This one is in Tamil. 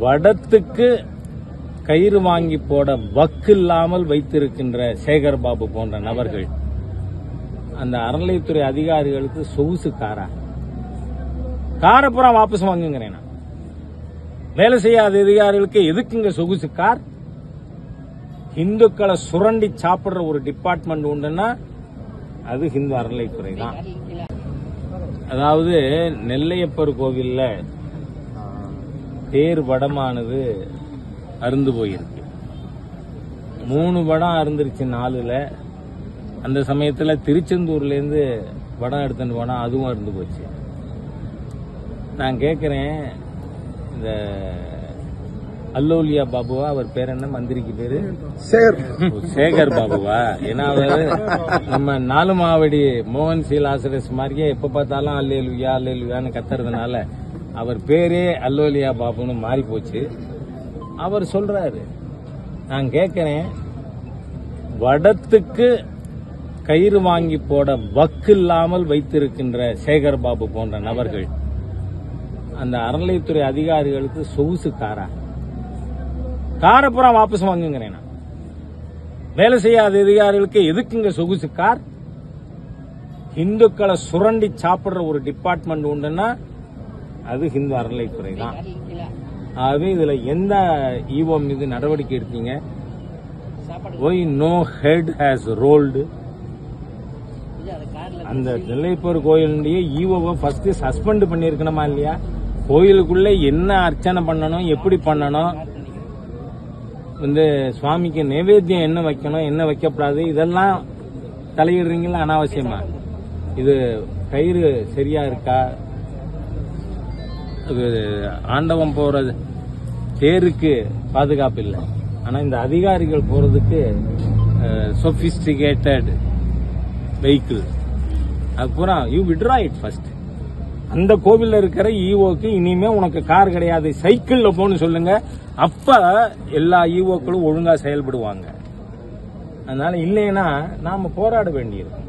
வடத்துக்கு கயிறு வாங்கி போட வக்கு இல்லாமல் வைத்திருக்கின்ற சேகர் பாபு போன்ற நபர்கள் அந்த அறநிலையத்துறை அதிகாரிகளுக்கு சொகுசு காரை வாபஸ் வாங்குங்கிறேன். வேலை செய்யாத அதிகாரிகளுக்கு எதுக்குங்க சொகுசு கார்? இந்துக்களை சுரண்டி சாப்பிடுற ஒரு டிபார்ட்மெண்ட் உண்டுன்னா அது இந்து அறநிலையத்துறை தான். அதாவது நெல்லையப்பர் கோவில்ல தேர் வடமானது அருந்து போயிருக்கு. 3 வடம் அருந்துருச்சு 4ல. அந்த சமயத்துல திருச்செந்தூர்ல இருந்து வடம் எடுத்துட்டு போனா அதுவும் அருந்து போச்சு. நான் கேட்கிறேன், இந்த அல்லோலியா பாபுவா, அவர் பேர் என்ன, மந்திரிக்கு பேரு சேகர் பாபுவா? ஏன்னா அவர் நம்ம 4 மாவடி மோகன் சீலாசரஸ் மாதிரியே எப்ப பார்த்தாலும் அல்லேலுயா அல்லேலுயான்னு கத்துறதுனால அவர் பேரே அல்லோலியா பாபுன்னு மாறி போச்சு. அவர் சொல்றாரு, நான் கேட்கிறேன், வடத்துக்கு கயிறு வாங்கி போட வக்கு இல்லாமல் வைத்திருக்கின்ற சேகர் பாபு போன்ற நபர்கள் அந்த அறநிலையத்துறை அதிகாரிகளுக்கு சொகுசு காரை வாபஸ் வாங்குங்கிறேன். வேலை செய்யாத அதிகாரிகளுக்கு எதுக்குங்க சொகுசு கார்? இந்துக்களை சுரண்டி சாப்பிடுற ஒரு டிபார்ட்மெண்ட் உண்டுன்னா அது இந்து அறநிலையத்துறை தான். ஆகவே இதுல எந்த ஈவோ மீது நடவடிக்கை எடுத்தீங்க? Why no head has rolled? அந்த நெல்லையப்பர் கோயிலுடைய ஈவோவை ஃபர்ஸ்ட் சஸ்பெண்ட் பண்ணிருக்கணுமா இல்லையா? கோயிலுக்குள்ள என்ன அர்ச்சனை பண்ணணும், எப்படி பண்ணணும், சுவாமிக்கு நைவேத்தியம் என்ன வைக்கணும், என்ன வைக்கப்படாது, இதெல்லாம் தலையிடுறீங்களா அனாவசியமா? இது கயிறு சரியா இருக்கா? ஆண்டவன் போறது தேருக்கு பாதுகாப்பு இல்லை. ஆனா இந்த அதிகாரிகள் போறதுக்கு சொபிஸ்டிகேட்டட் வெஹிக்கிள். அதுக்கப்புறம் யூ விட்ரா இட் ஃபர்ஸ்ட். அந்த கோவில்ல இருக்கிற ஈவோக்கு இனிமே உனக்கு கார் கிடையாது, சைக்கிள்ல போன்னு சொல்லுங்க. அப்ப எல்லா ஈவோக்களும் ஒழுங்கா செயல்படுவாங்க. அதனால இல்லைன்னா நாம போராட வேண்டியிருக்கும்.